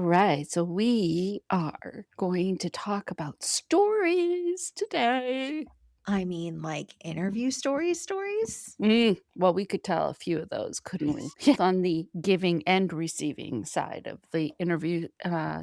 Right. So we are going to talk about stories today. I mean, like, interview stories? Well, we could tell a few of those, couldn't we? On the giving and receiving side of the interview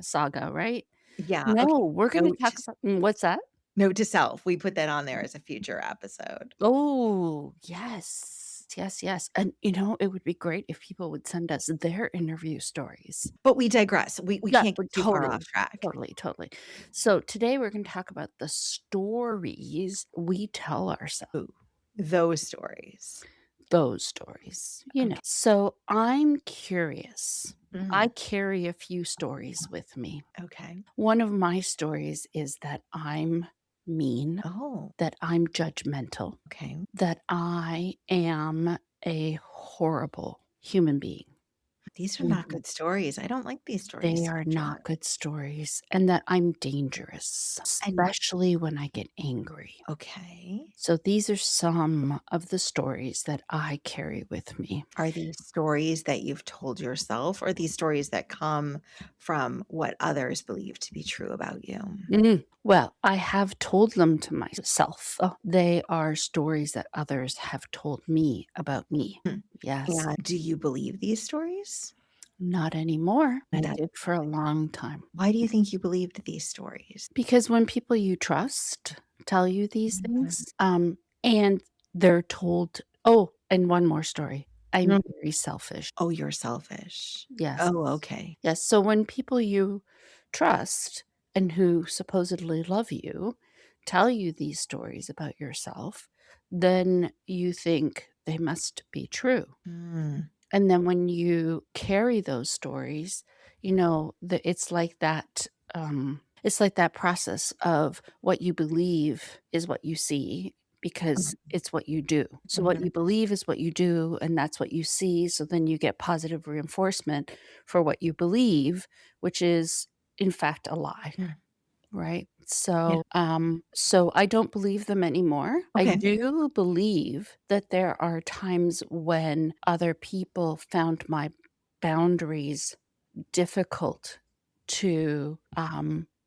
saga, right? Yeah, okay. No, we're going to Note talk about what's that? note to self, we put that on there as a future episode. Oh, yes. Yes, yes. And it would be great if people would send us their interview stories. But we digress. We Yeah, can't but get too far off totally, track. totally, totally. So today we're gonna talk about the stories we tell ourselves. Ooh, those stories. Those stories, Okay. So I'm curious. I Mm, carry a few stories with me. okay. One of my stories is that I'm mean, Oh, that I'm judgmental, okay. that I am a horrible human being. These are not Mhm. good stories. I don't like these stories They to are be true. not good stories, and that I'm dangerous, And especially when I get angry. okay. So these are some of the stories that I carry with me. Are these stories that you've told yourself, or these stories that come from what others believe to be true about you? Well, I have told them to myself. They are stories that others have told me about me. Hmm. Yes, And do you believe these stories? not anymore. I That did for a long time. Why do you think you believed these stories? Because when people you trust tell you these Mhm. things, and they're told oh, and one more story. I'm Mm. very selfish. Oh, you're selfish. Yes. Oh, okay. Yes, so when people you trust and who supposedly love you tell you these stories about yourself, then you think they must be true. Mm. And then when you carry those stories, it's like that process of what you believe is what you see because it's what you do. So what Mhm. you believe is what you do, and that's what you see. So then you get positive reinforcement for what you believe, which is in fact a lie. Mm. Right. Yeah. So I don't believe them anymore. I Okay. do believe that there are times when other people found my boundaries difficult to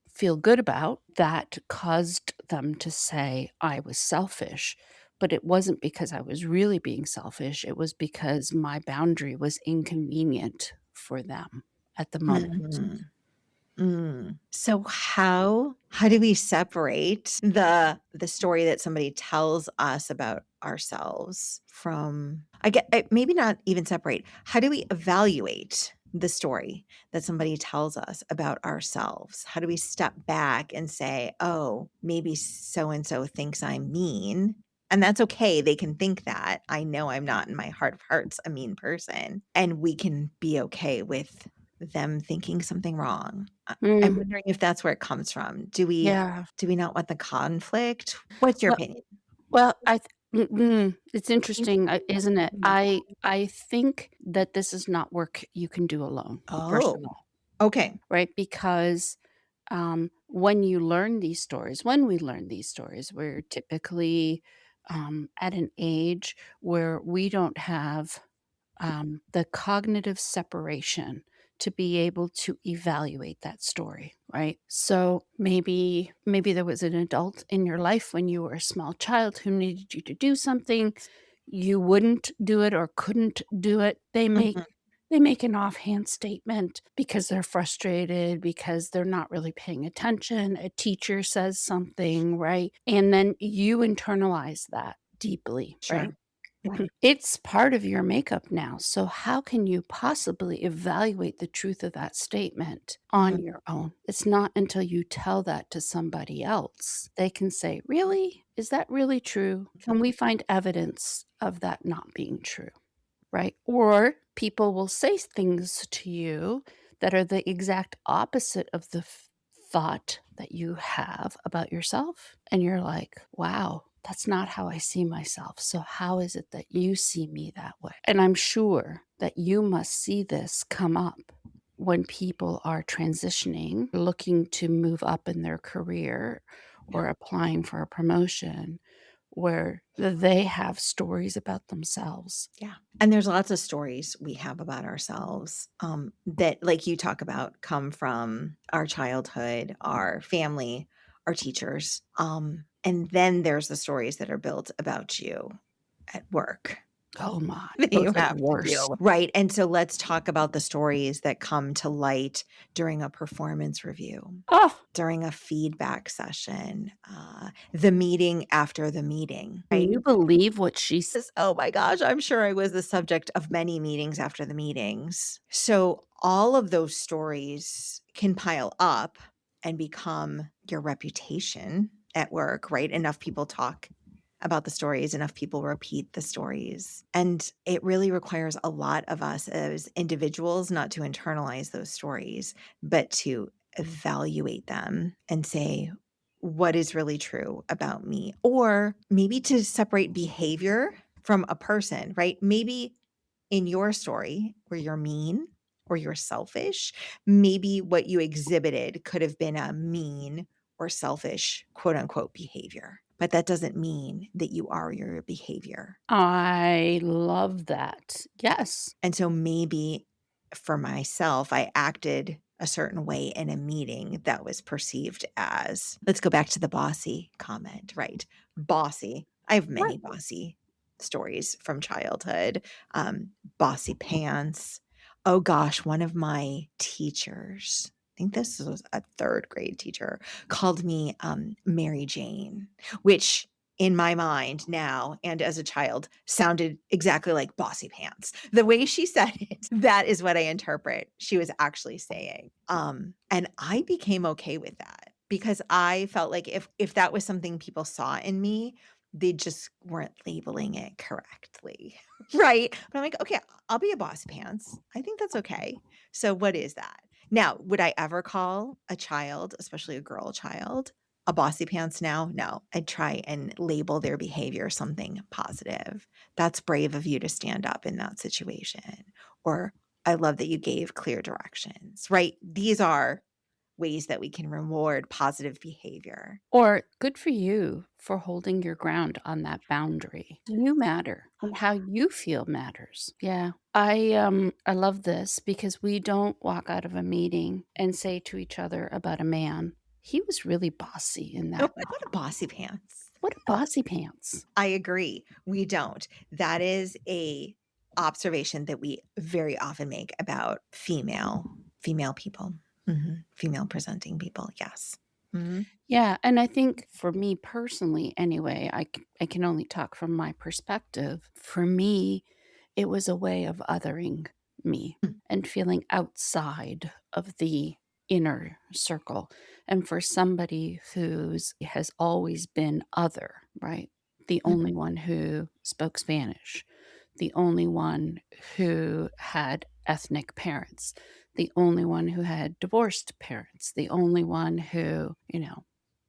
feel good about that caused them to say I was selfish. But it wasn't because I was really being selfish. It was because my boundary was inconvenient for them at the moment. Mhm. Mm. So how do we separate the story that somebody tells us about ourselves from maybe not even separate. How do we evaluate the story that somebody tells us about ourselves? How do we step back and say, "Oh, maybe so and so thinks I'm mean." And that's okay. They can think that. I know I'm not in my heart of hearts a mean person, and we can be okay with them thinking something wrong. I'm Mm, wondering if that's where it comes from. yeah. Do we not want the conflict? What's your Well, opinion? well, it's interesting, isn't it? I think that this is not work you can do alone, first Oh, of all, okay. right? Because when we learn these stories, we're typically at an age where we don't have the cognitive separation to be able to evaluate that story, right? So maybe there was an adult in your life when you were a small child who needed you to do something, you wouldn't do it or couldn't do it. Mhm. They make an offhand statement because they're frustrated, because they're not really paying attention. A teacher says something, right? And then you internalize that deeply, right? Sure. Yeah. It's part of your makeup now. So, how can you possibly evaluate the truth of that statement on Mhm. your own? It's not until you tell that to somebody else they can say, really? Is that really true? Can we find evidence of that not being true? Right? Or people will say things to you that are the exact opposite of the thought that you have about yourself. And you're like, wow, that's not how I see myself. So, how is it that you see me that way? And I'm sure that you must see this come up when people are transitioning, looking to move up in their career or applying for a promotion where they have stories about themselves. Yeah. And there's lots of stories we have about ourselves, that, like you talk about, come from our childhood, our family, our teachers. And then there's the stories that are built about you at work Oh my, that those you are the have to worst. deal with. Right. And so let's talk about the stories that come to light during a performance review, Oh, during a feedback session, the meeting after the meeting, can right? you believe what she said? Oh my gosh, I'm sure I was the subject of many meetings after the meetings. So all of those stories can pile up and become your reputation at work, right? Enough people talk about the stories, enough people repeat the stories. And it really requires a lot of us as individuals not to internalize those stories, but to evaluate them and say, what is really true about me? Or maybe to separate behavior from a person, right? Maybe in your story where you're mean or you're selfish, maybe what you exhibited could have been a mean or selfish quote unquote behavior. But that doesn't mean that you are your behavior. I love that. Yes. And so maybe for myself, I acted a certain way in a meeting that was perceived as, let's go back to the bossy comment, right? Bossy. I have Right. many bossy stories from childhood. Bossy pants. Oh gosh, one of my teachers, I think this was a third grade teacher, called me Mary Jane, which in my mind now and as a child sounded exactly like bossy pants. The way she said it, that is what I interpret she was actually saying. And I became okay with that because I felt like if that was something people saw in me, they just weren't labeling it correctly. Right. But I'm like, okay, I'll be a bossy pants. I think that's okay. So what is that? Now, would I ever call a child, especially a girl child, a bossy pants now? No, I'd try and label their behavior something positive. That's brave of you to stand up in that situation. Or I love that you gave clear directions, right? These are ways that we can reward positive behavior. Or good for you for holding your ground on that boundary. You matter and how you feel matters. Yeah. I love this because we don't walk out of a meeting and say to each other about a man, he was really bossy in Oh, that. what a bossy pants. What a bossy pants. I agree. We don't. That is a observation that we very often make about female people. Female presenting people. Yes. Mhm. Yeah, and I think for me personally anyway, I can only talk from my perspective. For me, it was a way of othering me and feeling outside of the inner circle. And for somebody who's has always been other, right? The only one who spoke Spanish, the only one who had ethnic parents, the only one who had divorced parents, the only one who,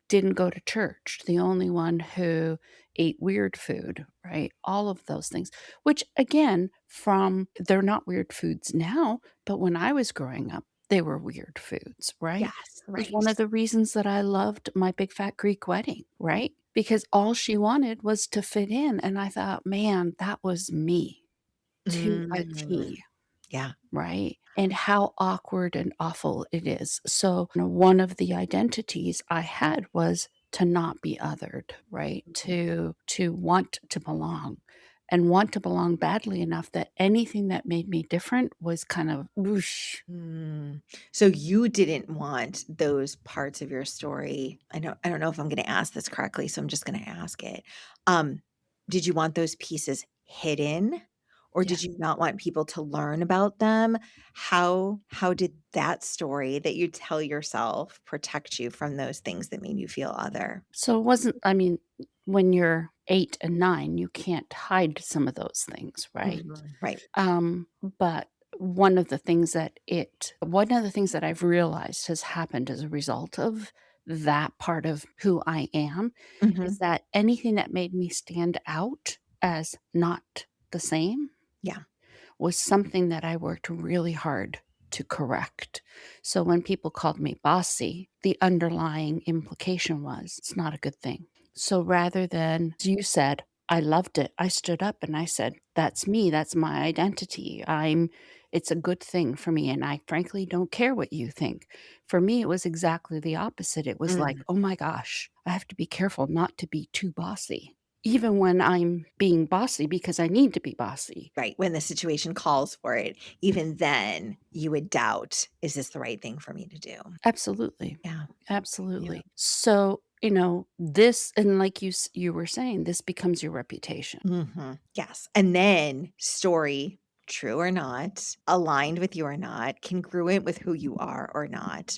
didn't go to church, the only one who ate weird food, right? All of those things, which again, from they're not weird foods now, but when I was growing up, they were weird foods, right? Yes, It was right. one of the reasons that I loved My Big Fat Greek Wedding, right? Because all she wanted was to fit in. And I thought, man, that was me to a Mm. T. Yeah. Right? And how awkward and awful it is. So, one of the identities I had was to not be othered, right? To want to belong and want to belong badly enough that anything that made me different was kind of whoosh. Mm. So you didn't want those parts of your story. I don't know if I'm going to ask this correctly, so I'm just going to ask it. Um, did you want those pieces hidden or Yeah. did you not want people to learn about them? How did that story that you tell yourself protect you from those things that made you feel other? So it wasn't, I mean, when you're 8 and 9, you can't hide some of those things, right? Right. But one of the things that I've realized has happened as a result of that part of who I am is Mhm. that anything that made me stand out as not the same Yeah. was something that I worked really hard to correct. So when people called me bossy, the underlying implication was it's not a good thing. So rather than as you said, "I loved it." I stood up and I said, "That's me, that's my identity. It's a good thing for me, and I frankly don't care what you think." For me, it was exactly the opposite. It was like, Mm, "Oh my gosh, I have to be careful not to be too bossy." Even when I'm being bossy because I need to be bossy. right, when the situation calls for it, even then, you would doubt, "Is this the right thing for me to do?" Absolutely. Yeah, yeah. Absolutely. So, this and like you were saying, this becomes your reputation. Mhm. Yes, and then story, true or not, aligned with you or not, congruent with who you are or not,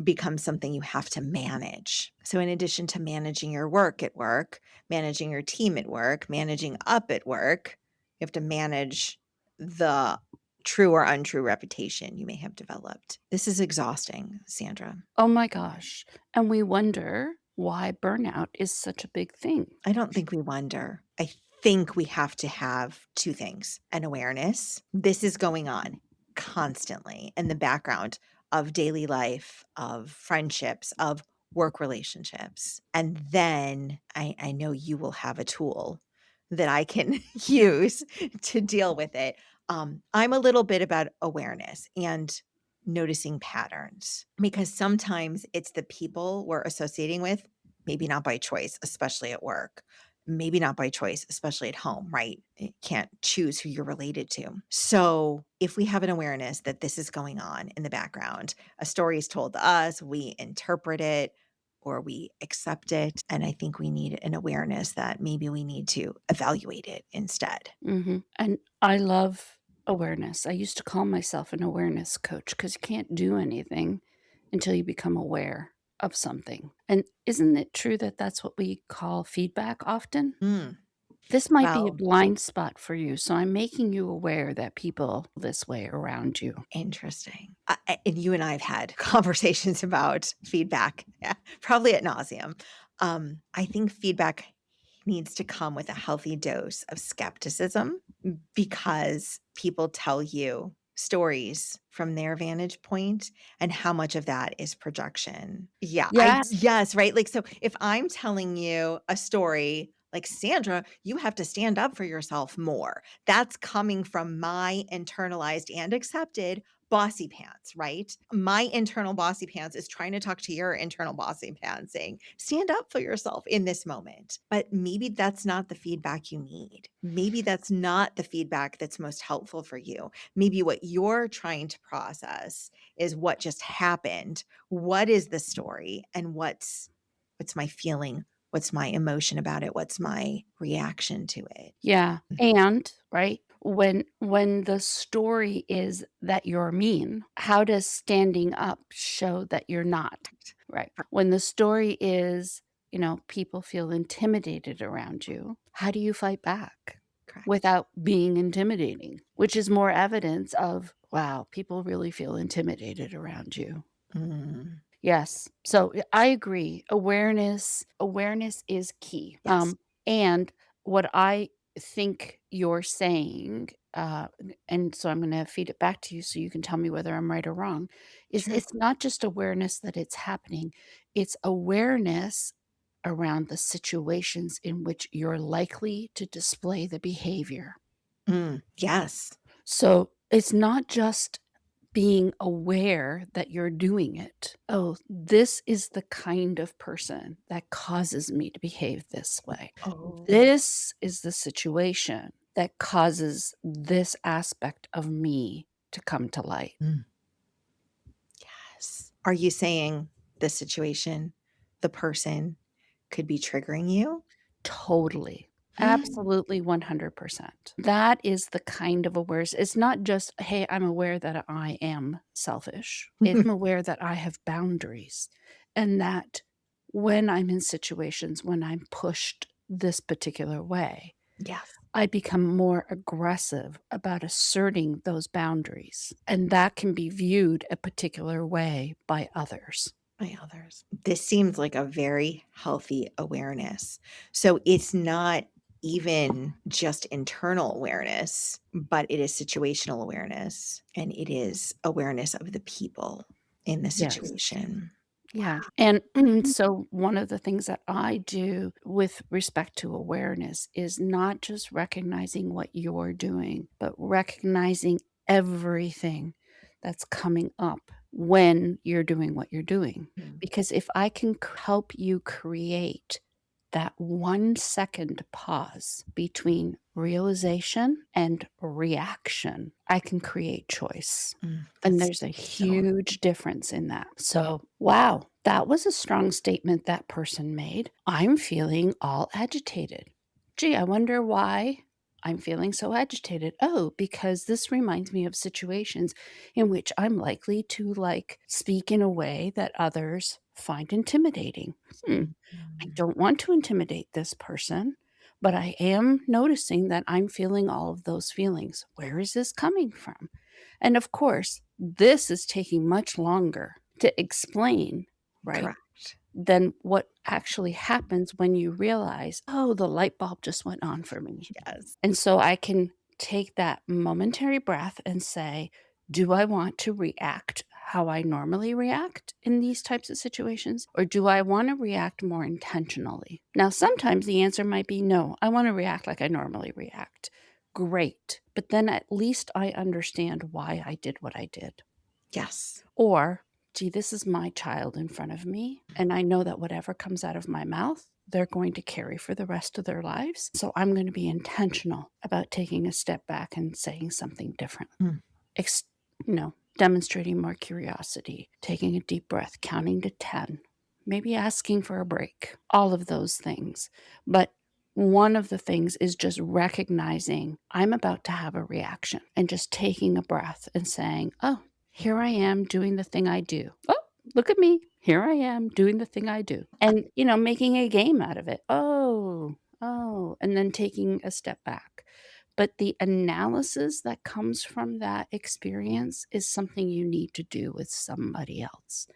becomes something you have to manage. So, in addition to managing your work at work, managing your team at work, managing up at work, you have to manage the true or untrue reputation you may have developed. This is exhausting, Sandra. Oh my gosh. And we wonder why burnout is such a big thing. I don't think we wonder. I think we have to have 2 things: an awareness. This is going on constantly in the background of daily life, of friendships, of work relationships. And then I know you will have a tool that I can use to deal with it. I'm a little bit about awareness and noticing patterns because sometimes it's the people we're associating with. Maybe not by choice, especially at work. Maybe not by choice, especially at home, right? You can't choose who you're related to. So, if we have an awareness that this is going on in the background, a story is told to us, we interpret it or we accept it. And I think we need an awareness that maybe we need to evaluate it instead. Mhm. And I love awareness. I used to call myself an awareness coach because you can't do anything until you become aware of something. And isn't it true that that's what we call feedback often? Mm, This might be a well, blind spot for you, so I'm making you aware that people this way around you. interesting. And you and I have had conversations about feedback, yeah, probably at nauseum. I think feedback needs to come with a healthy dose of skepticism because people tell you stories from their vantage point and how much of that is projection. Yeah, Yes. yes, right? Like, so if I'm telling you a story like, Sandra, you have to stand up for yourself more. That's coming from my internalized and accepted bossy pants, right? My internal bossy pants is trying to talk to your internal bossy pants saying, stand up for yourself in this moment. But maybe that's not the feedback you need. Maybe that's not the feedback that's most helpful for you. Maybe what you're trying to process is what just happened. What is the story and what's my feeling? What's my emotion about it? What's my reaction to it? Yeah, and, right, when the story is that you're mean, how does standing up show that you're not? Right. When the story is, people feel intimidated around you, how do you fight back Correct. without being intimidating? Which is more evidence of, wow, people really feel intimidated around you. Mm, Yes. So, I agree. Awareness is key. yes. And what I think you're saying, and so I'm gonna feed it back to you so you can tell me whether I'm right or wrong, is Sure. it's not just awareness that it's happening, it's awareness around the situations in which you're likely to display the behavior. Yes. So, it's not just being aware that you're doing it. "Oh, this is the kind of person that causes me to behave this way. Oh. This is the situation that causes this aspect of me to come to light." Mm, yes. Are you saying the situation, the person could be triggering you? Totally. Mm. Absolutely 100%. That is the kind of awareness. It's not just, "Hey, I'm aware that I am selfish." I'm aware that I have boundaries and that when I'm in situations when I'm pushed this particular way, Yes. I become more aggressive about asserting those boundaries, and that can be viewed a particular way by others. By others. This seems like a very healthy awareness. So it's not even just internal awareness, but it is situational awareness and it is awareness of the people in the Yes. situation. Yeah, and so one of the things that I do with respect to awareness is not just recognizing what you're doing, but recognizing everything that's coming up when you're doing what you're doing. Mhm. Because if I can help you create that 1 second pause between realization and reaction, I can create choice. And That's there's a so huge difference in that. So, wow, that was a strong statement that person made. I'm feeling all agitated. Gee, I wonder why I'm feeling so agitated. Oh, because this reminds me of situations in which I'm likely to speak in a way that others find intimidating. Hmm, I Mhm. don't want to intimidate this person, but I am noticing that I'm feeling all of those feelings. Where is this coming from? And of course, this is taking much longer to explain, right, Correct. than what actually happens when you realize, oh, the light bulb just went on for me. Yes. And so I can take that momentary breath and say, do I want to react how I normally react in these types of situations? Or do I want to react more intentionally? Now, sometimes the answer might be no, I want to react like I normally react. Great. But then at least I understand why I did what I did. Yes. Or, gee, this is my child in front of me, and I know that whatever comes out of my mouth, they're going to carry for the rest of their lives. So I'm going to be intentional about taking a step back and saying something different. Mm. Ex- Demonstrating more curiosity, taking a deep breath, counting to 10, maybe asking for a break, all of those things. But one of the things is just recognizing I'm about to have a reaction and just taking a breath and saying, oh, here I am doing the thing I do. Oh, look at me. Here I am doing the thing I do. And, making a game out of it. Oh, and then taking a step back. But the analysis that comes from that experience is something you need to do with somebody else.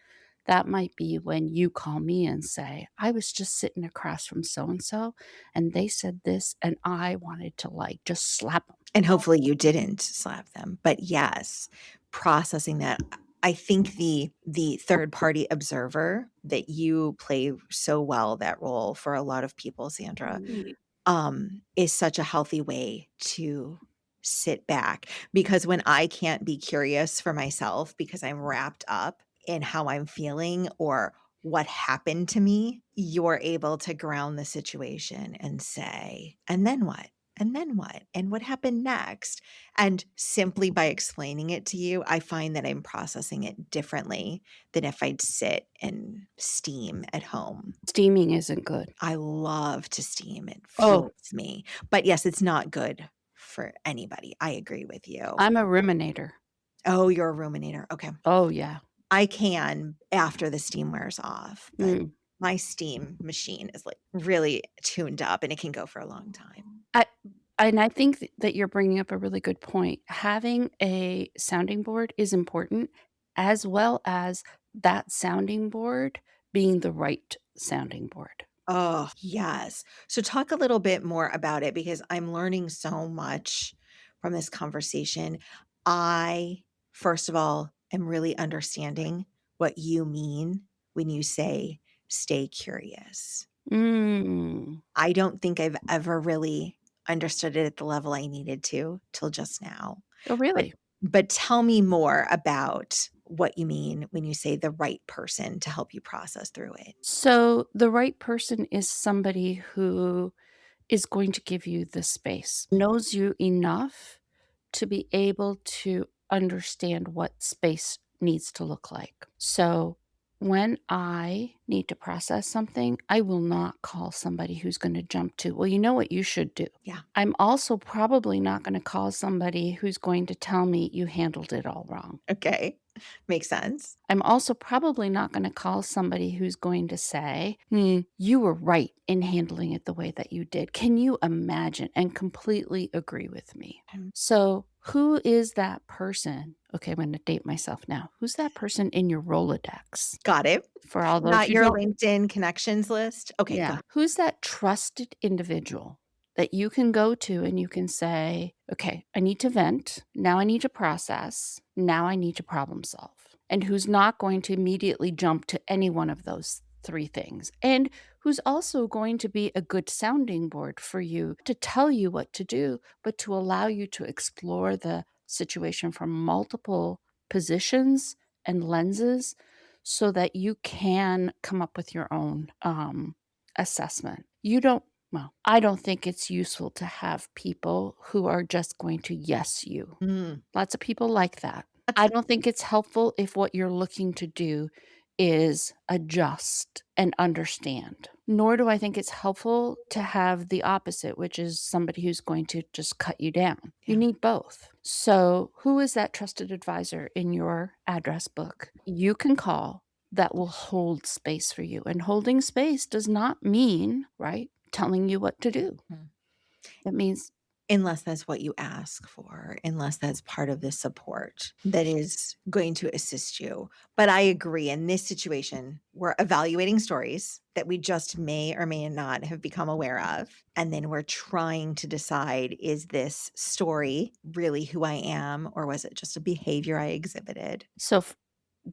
That might be when you call me and say, I was just sitting across from so and so, and they said this, and I wanted to just slap them. And hopefully you didn't slap them. But yes, processing that. I think the third party observer that you play so well that role for a lot of people, Sandra, is such a healthy way to sit back. Because when I can't be curious for myself because I'm wrapped up in how I'm feeling or what happened to me, you're able to ground the situation and say, and then what? And then what? And what happened next? And simply by explaining it to you, I find that I'm processing it differently than if I'd sit and steam at home. Steaming isn't good. I love to steam, it Oh, fuels me. But yes, it's not good for anybody. I agree with you. I'm a ruminator. Oh, you're a ruminator. Okay. Oh, yeah. I can after the steam wears off, but Mm. my steam machine is like really tuned up and it can go for a long time. I and I think that you're bringing up a really good point. Having a sounding board is important, as well as that sounding board being the right sounding board. Oh, yes. So talk a little bit more about it because I'm learning so much from this conversation. I, first of all, am really understanding what you mean when you say stay curious. Mm. I don't think I've ever really understood it at the level I needed to till just now. Oh, But really? but tell me more about what you mean when you say the right person to help you process through it. So, the right person is somebody who is going to give you the space, knows you enough to be able to understand what space needs to look like. So, when I need to process something, I will not call somebody who's going to jump to, well, you know what you should do. Yeah. I'm also probably not going to call somebody who's going to tell me you handled it all wrong. Okay. Makes sense. I'm also probably not going to call somebody who's going to say, you were right in handling it the way that you did. Can you imagine? And completely agree with me. Mm. So, who is that person? Okay, I'm going to date myself now. Who's that person in your Rolodex? Got it. For all those Not who your don't, LinkedIn connections list? Okay, go yeah. ahead. Who's that trusted individual that you can go to and you can say, okay, I need to vent. Now I need to process. Now I need to problem solve. and who's not going to immediately jump to any one of those 3 things, and who's also going to be a good sounding board for you to tell you what to do, but to allow you to explore the situation from multiple positions and lenses so that you can come up with your own, assessment. You don't well, I don't think it's useful to have people who are just going to yes you. Mm. Lots of people like that. I don't think it's helpful if what you're looking to do is adjust and understand. Nor do I think it's helpful to have the opposite, which is somebody who's going to just cut you down. You Yeah. need both. So, who is that trusted advisor in your address book you can call that will hold space for you? And holding space does not mean, right, telling you what to do. Mm. It means Unless that's what you ask for, unless that's part of the support that is going to assist you. But I agree in this situation, we're evaluating stories that we just may or may not have become aware of. And then we're trying to decide, is this story really who I am, or was it just a behavior I exhibited? so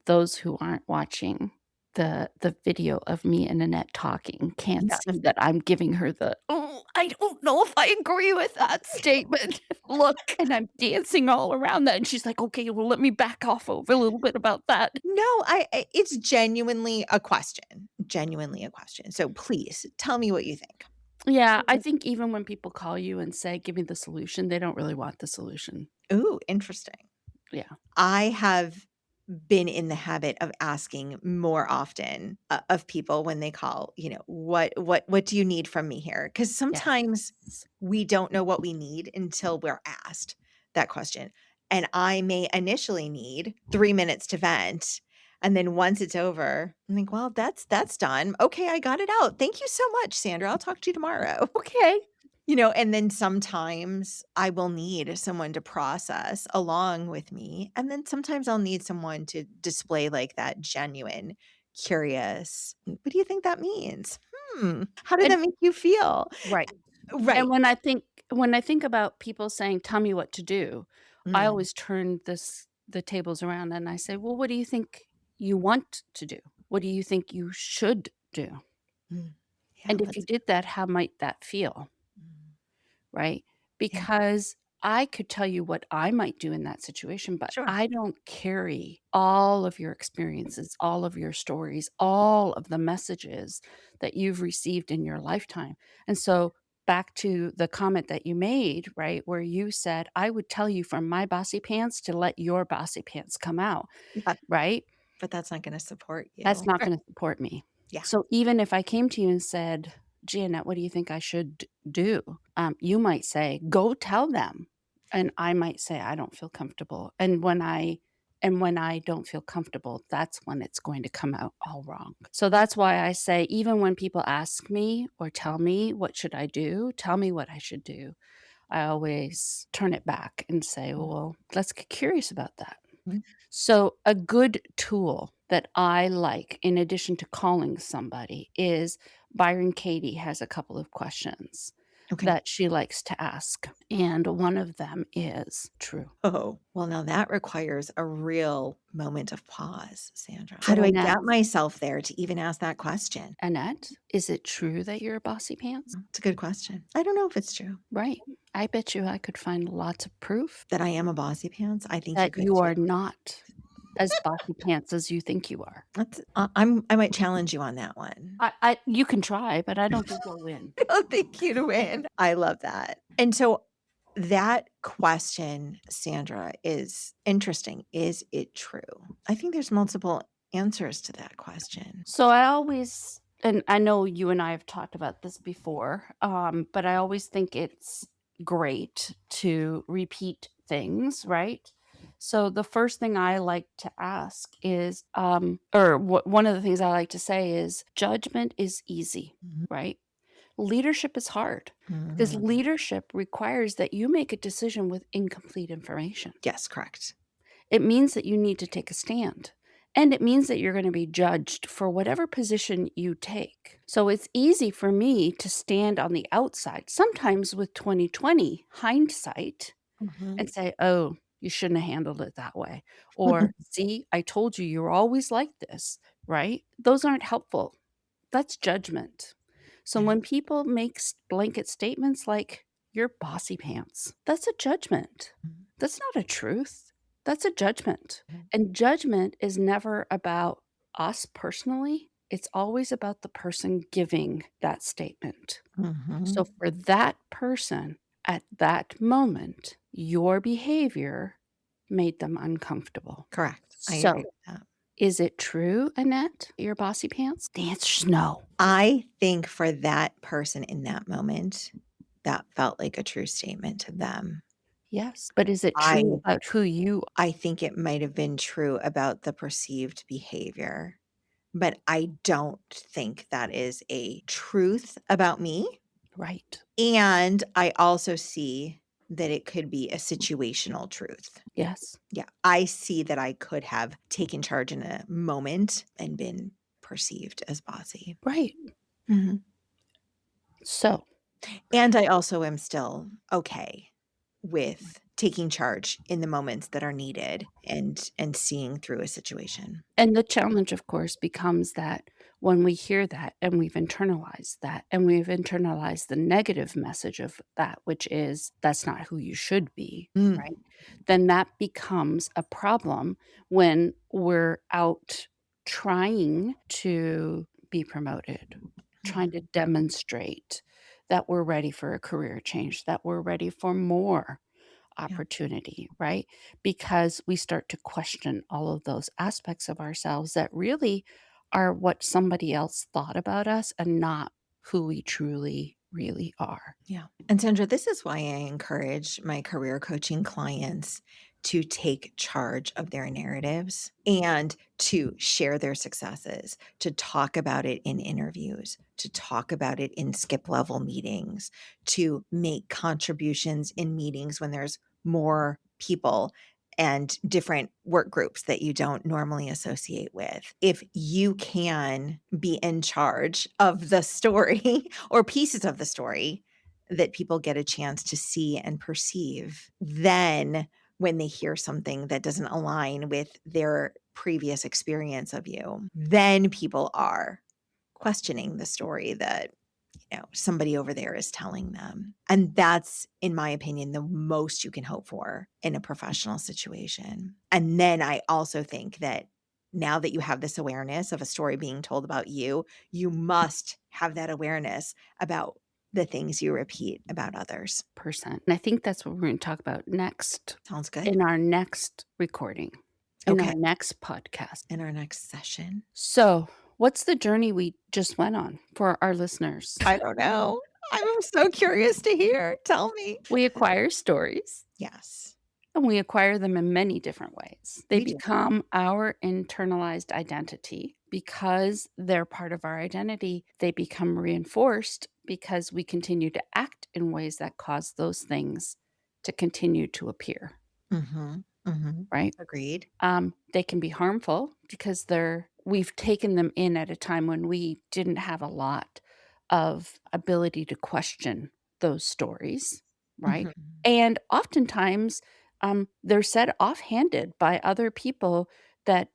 those who aren't watching the video of me and Annette talking can't Yeah. see that I'm giving her the, "Oh, I don't know if I agree with that statement." Look, and I'm dancing all around that, and she's like, "Okay, well, let me back off over a little bit about that." No, it's genuinely a question. So please tell me what you think. Yeah, I think even when people call you and say, "Give me the solution," they don't really want the solution. Ooh, interesting. Yeah. I have been in the habit of asking more often, of people when they call, "What do you need from me here?" Because sometimes Yes. we don't know what we need until we're asked that question, and I may initially need 3 minutes to vent, and then once it's over, I'm like, "Well, that's done. Okay, I got it out. Thank you so much, Sandra. I'll talk to you tomorrow." Okay. And then sometimes I will need someone to process along with me, and then sometimes I'll need someone to display, like, that genuine, curious, "What do you think that means? Hmm, how did And that make you feel?" right. And Right. when I think about people saying, "Tell me what to do," I Mm, always turn the tables around and I say, "Well, what do you think you want to do? What do you think you should do? mm. Yeah, And if you let's did that, how might that feel?" mm, Right? yeah, Because I could tell you what I might do in that situation, but sure. I don't carry all of your experiences, all of your stories, all of the messages that you've received in your lifetime. And so back to the comment that you made, right, where you said, "I would tell you from my bossy pants to let your bossy pants come out," Yeah, right? but that's not gonna support That's you. not Right. gonna support me. Yeah. So even if I came to you and said, "Gee, Annette, what do you think I should do?" You might say, "Go tell them." And I might say, "I don't feel comfortable." And when I don't feel comfortable, that's when it's going to come out all wrong. So that's why I say even when people ask me or tell me, "What should I do?" Tell me what I should do. I always turn it back and say, Mm, "Well, let's get curious about that." mm, So, a good tool that I like, in addition to calling somebody, is Byron Katie has a couple of questions okay. that she likes to ask. And one of them is true. Oh, well, now that requires a real moment of pause, Sandra. How So, do I Annette, get myself there to even ask that question? Annette, is it true that you're a bossy pants? It's a good question. I don't know if it's true Right. I bet you I could find lots of proof that I am a bossy pants. I think you that could you too. are not as bossy pants as you think you are. I might challenge you on that one. You can try, but I don't think you'll win. I'll think you to win. I love that. And so that question, Sandra, is interesting. Is it true? I think there's multiple answers to that question. So I always, and I know you and I have talked about this before, but I always think it's great to repeat things, right? So the first thing I like to ask is, one of the things I like to say is, judgment is easy, Mhm. right? Leadership is hard because Mhm. leadership requires that you make a decision with incomplete information. Yes, correct. It means that you need to take a stand. And it means that you're going to be judged for whatever position you take. So it's easy for me to stand on the outside, sometimes with 2020 hindsight, Mhm. and say, oh, You shouldn't have handled it that way. Or, see, I told you you're always like this, right? Those aren't helpful. That's judgment. So Yeah. when people make blanket statements like, you're bossy pants, that's a judgment. Mhm. That's not a truth. That's a judgment. Mhm. And judgment is never about us personally, it's always about the person giving that statement. So Mhm. for that person at that moment, your behavior made them uncomfortable. Correct. I agree So with that. is it true, Annette, your bossy pants? The answer's no. I think for that person in that moment, that felt like a true statement to them. Yes, but is it I true about who you I think it might have been true about the perceived behavior, but I don't think that is a truth about me, right? and I also see that it could be a situational truth. Yes, Yeah, I see that I could have taken charge in a moment and been perceived as bossy. right. Mhm. So And I also am still okay with taking charge in the moments that are needed and seeing through a situation. and the challenge, of course, becomes that when we hear that and we've internalized that and we've internalized the negative message of that, which is that's not who you should be, Mm, right? Then that becomes a problem when we're out trying to be promoted, trying to mhm. demonstrate that we're ready for a career change, that we're ready for more Yeah, opportunity, right? Because we start to question all of those aspects of ourselves that really are what somebody else thought about us and not who we truly, really are. yeah. And Sandra, this is why I encourage my career coaching clients to take charge of their narratives and to share their successes, to talk about it in interviews, to talk about it in skip level meetings, to make contributions in meetings when there's more people and different work groups that you don't normally associate with. If you can be in charge of the story or pieces of the story that people get a chance to see and perceive, then when they hear something that doesn't align with their previous experience of you, then people are questioning the story that somebody over there is telling them. And that's, in my opinion, the most you can hope for in a professional situation. And then I also think that now that you have this awareness of a story being told about you, you must have that awareness about the things you repeat about others. Percent. And I think that's what we're going to talk about next Sounds good. in our next recording, in Okay. our next podcast. In our next session. So, what's the journey we just went on for our listeners? I don't know. I'm so curious to hear. Tell me. We acquire stories. Yes, And we acquire them in many different ways. They we do. become our internalized identity. Because they're part of our identity, they become reinforced because we continue to act in ways that cause those things to continue to appear, Mhm. Mhm. right? Agreed. They can be harmful because we've taken them in at a time when we didn't have a lot of ability to question those stories, right? Mhm. And oftentimes, they're said offhanded by other people that,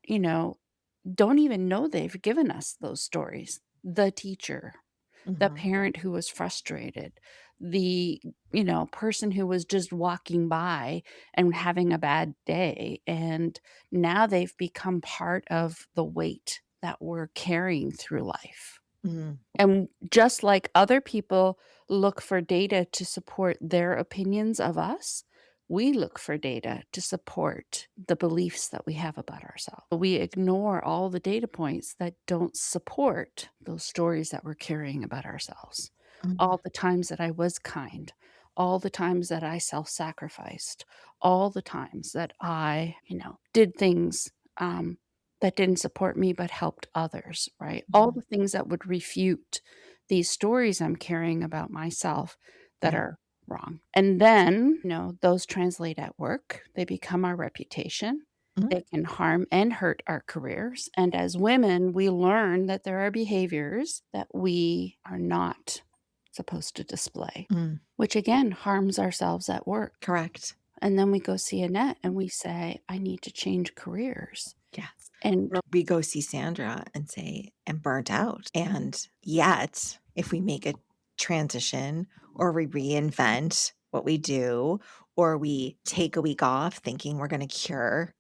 don't even know they've given us those stories. The teacher, the Mhm. parent who was frustrated, the, person who was just walking by and having a bad day, and now they've become part of the weight that we're carrying through life. Mhm. And just like other people look for data to support their opinions of us, we look for data to support the beliefs that we have about ourselves. We ignore all the data points that don't support those stories that we're carrying about ourselves. Mhm. All the times that I was kind, all the times that I self sacrificed, all the times that I, did things that didn't support me but helped others, right? All Mhm. the things that would refute these stories I'm carrying about myself that Yeah. are wrong. And then, those translate at work. They become our reputation. Mhm. They can harm and hurt our careers. And as women, we learn that there are behaviors that we are not supposed to display, Mm. which again harms ourselves at work. Correct. And then we go see Annette and we say, "I need to change careers." Yes. And Or we go see Sandra and say, "I'm burnt out." And yet, if we make a transition or we reinvent what we do, or we take a week off thinking we're gonna cure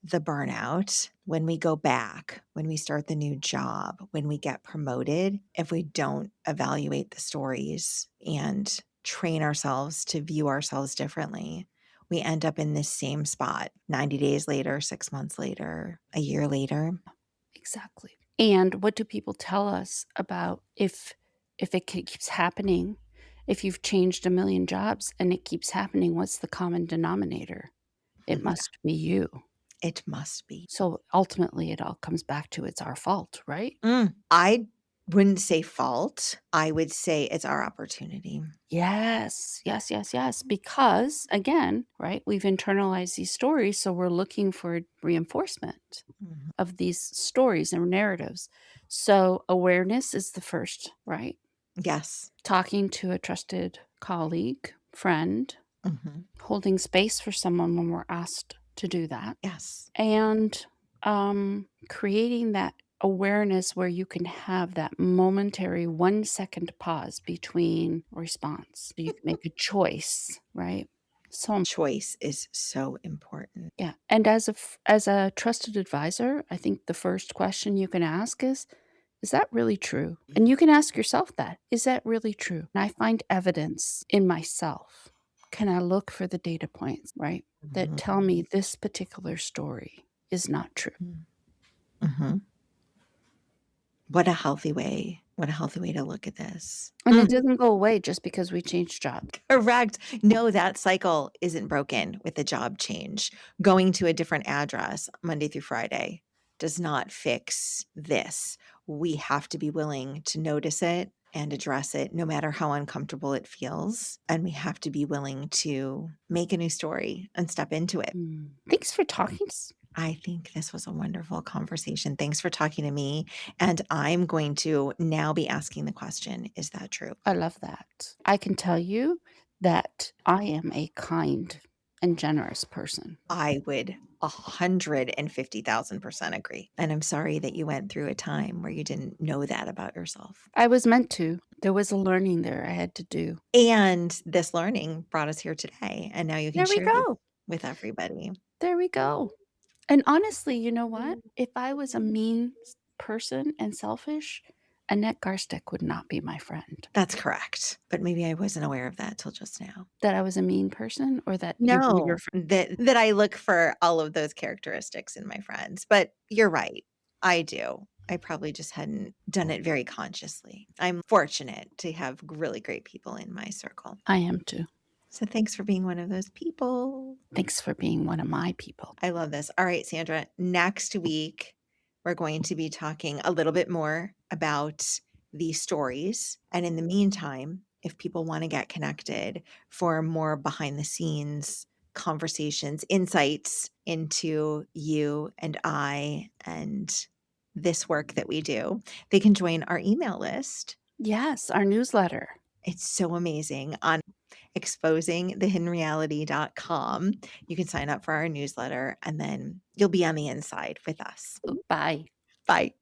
the burnout, when we go back, when we start the new job, when we get promoted, if we don't evaluate the stories and train ourselves to view ourselves differently, we end up in this same spot 90 days later, 6 months later, a year later. exactly. And what do people tell us about if it keeps happening, if you've changed a million jobs and it keeps happening, what's the common denominator? It Yeah, must be you. it must be. So ultimately, it all comes back to it's our fault, right? I wouldn't say fault. I would say it's our opportunity. Yes, yes, yes, yes. Because again, right, we've internalized these stories. So we're looking for reinforcement Mhm. of these stories and narratives. So awareness is the first, right? Yes. Talking to a trusted colleague, friend, Mhm. holding space for someone when we're asked to do that, Yes. and creating that awareness where you can have that momentary 1 second pause between response. So you can make a choice, right? So Choice is so important. yeah, and as a trusted advisor, I think the first question you can ask is that really true? And you can ask yourself that, is that really true? And I find evidence in myself. Can I look for the data points, right? That Mhm. tell me this particular story is not true. Mm. Mhm. What a healthy way to look at this. And it doesn't go away just because we change jobs. Correct. No, that cycle isn't broken with the job change. Going to a different address Monday through Friday does not fix this. We have to be willing to notice it and address it no matter how uncomfortable it feels. And we have to be willing to make a new story and step into it. Thanks for talking. I think this was a wonderful conversation. Thanks for talking to me. And I'm going to now be asking the question, is that true? I love that. I can tell you that I am a kind and generous person. I would 150,000% agree. And I'm sorry that you went through a time where you didn't know that about yourself. I was meant to. There was a learning there I had to do. And this learning brought us here today. And now you can There we share this go. with everybody. There we go. And honestly, you know what? If I was a mean person and selfish, Annette Garstick would not be my friend. That's correct. But maybe I wasn't aware of that till just now. That I was a mean person or that you were your No, friend. that I look for all of those characteristics in my friends. But you're right. I do. I probably just hadn't done it very consciously. I'm fortunate to have really great people in my circle. I am too. So thanks for being one of those people. Thanks for being one of my people. I love this. All right, Sandra, next week, we're going to be talking a little bit more about these stories. And in the meantime, if people want to get connected for more behind the scenes conversations, insights into you and I and this work that we do, they can join our email list. Yes, our newsletter. It's so amazing on exposingthehiddenreality.com. You can sign up for our newsletter and then you'll be on the inside with us. Bye. Bye.